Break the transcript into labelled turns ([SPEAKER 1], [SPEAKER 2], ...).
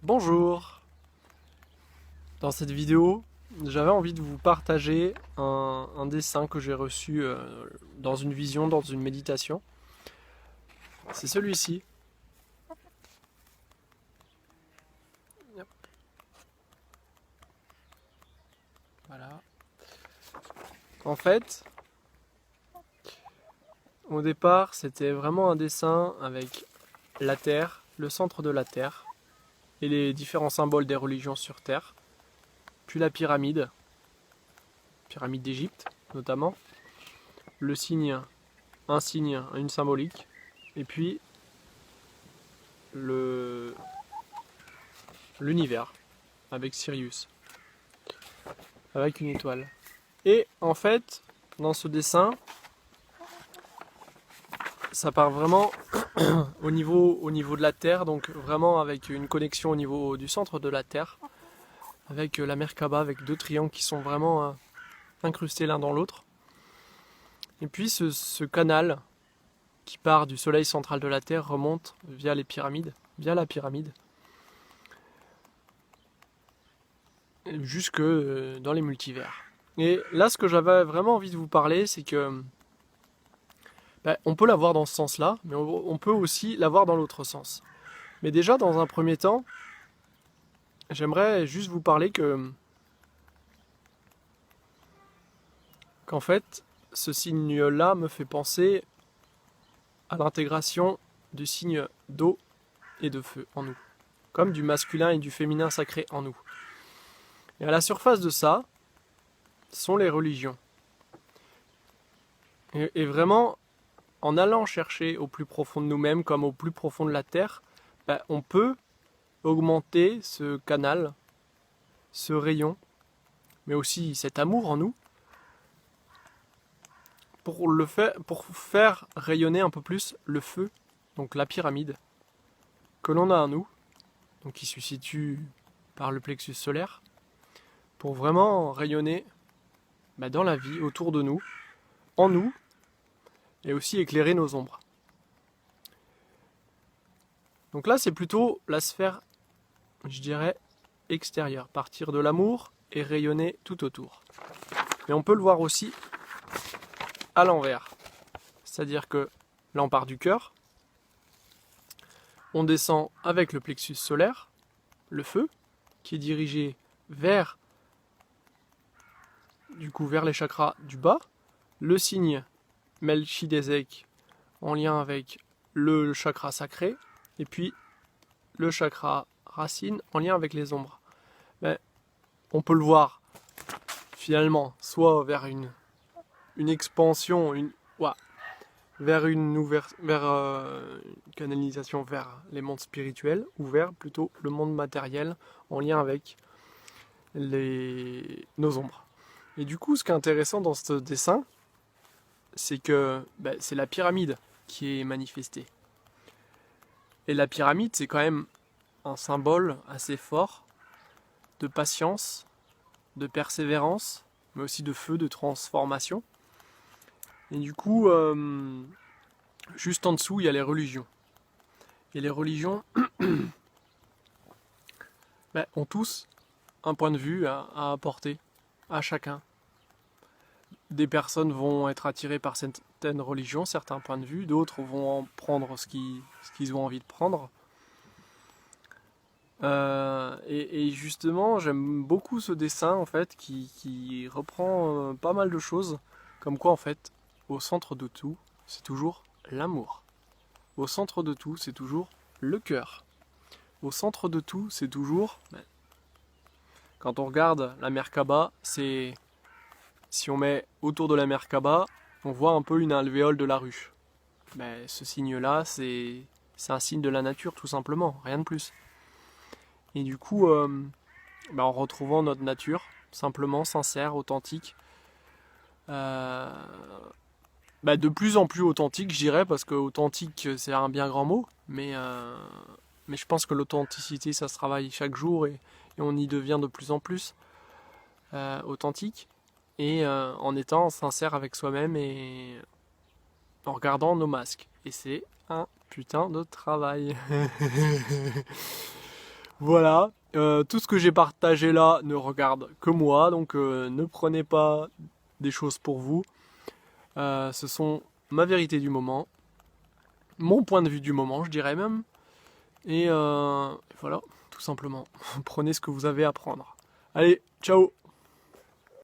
[SPEAKER 1] Bonjour. Dans cette vidéo, j'avais envie de vous partager un dessin que j'ai reçu dans une vision, dans une méditation. C'est celui-ci. Hop. Voilà. En fait, au départ, c'était vraiment un dessin avec la Terre, le centre de la Terre, et les différents symboles des religions sur Terre, puis la pyramide d'Égypte notamment, le signe, un signe, une symbolique, et puis l'univers avec Sirius, avec une étoile. Et en fait, dans ce dessin, ça part vraiment au niveau de la Terre, donc vraiment avec une connexion au niveau du centre de la Terre, avec la Merkaba, avec deux triangles qui sont vraiment incrustés l'un dans l'autre. Et puis ce canal qui part du soleil central de la Terre remonte via la pyramide, jusque dans les multivers. Et là, ce que j'avais vraiment envie de vous parler, c'est que on peut l'avoir dans ce sens-là, mais on peut aussi l'avoir dans l'autre sens. Mais déjà, dans un premier temps, j'aimerais juste vous parler qu'en fait, ce signe-là me fait penser à l'intégration du signe d'eau et de feu en nous, comme du masculin et du féminin sacré en nous. Et à la surface de ça, sont les religions. Et vraiment, en allant chercher au plus profond de nous-mêmes, comme au plus profond de la Terre, on peut augmenter ce canal, ce rayon, mais aussi cet amour en nous, pour faire rayonner un peu plus le feu, donc la pyramide, que l'on a en nous, donc qui se situe par le plexus solaire, pour vraiment rayonner dans la vie, autour de nous, en nous, et aussi éclairer nos ombres. Donc là, c'est plutôt la sphère, je dirais, extérieure, partir de l'amour et rayonner tout autour. Mais on peut le voir aussi à l'envers. C'est-à-dire que là, on part du cœur, on descend avec le plexus solaire, le feu, qui est dirigé vers les chakras du bas, le signe Melchizedek en lien avec le chakra sacré, et puis le chakra racine en lien avec les ombres. Mais on peut le voir finalement soit vers une expansion, vers une canalisation vers les mondes spirituels, ou vers plutôt le monde matériel en lien avec nos ombres. Et du coup, ce qui est intéressant dans ce dessin, c'est que c'est la pyramide qui est manifestée. Et la pyramide, c'est quand même un symbole assez fort de patience, de persévérance, mais aussi de feu, de transformation. Et du coup, juste en dessous, il y a les religions. Et les religions ont tous un point de vue à apporter à chacun. Des personnes vont être attirées par certaines religions, certains points de vue, d'autres vont en prendre ce qu'ils ont envie de prendre. Et justement, j'aime beaucoup ce dessin en fait qui reprend pas mal de choses, comme quoi en fait, au centre de tout, c'est toujours l'amour. Au centre de tout, c'est toujours le cœur. Au centre de tout, c'est toujours, quand on regarde la Merkaba, si on met autour de la Merkaba, on voit un peu une alvéole de la ruche. Ce signe-là, c'est un signe de la nature tout simplement, rien de plus. Et du coup, en retrouvant notre nature, simplement, sincère, authentique, de plus en plus authentique, je dirais, parce que authentique, c'est un bien grand mot, mais je pense que l'authenticité, ça se travaille chaque jour et on y devient de plus en plus authentique, et en étant sincère avec soi-même et en regardant nos masques. Et c'est un putain de travail. Voilà, tout ce que j'ai partagé là ne regarde que moi, donc ne prenez pas des choses pour vous. Ce sont ma vérité du moment, mon point de vue du moment, je dirais même. Et voilà, tout simplement. Prenez ce que vous avez à prendre. Allez, ciao!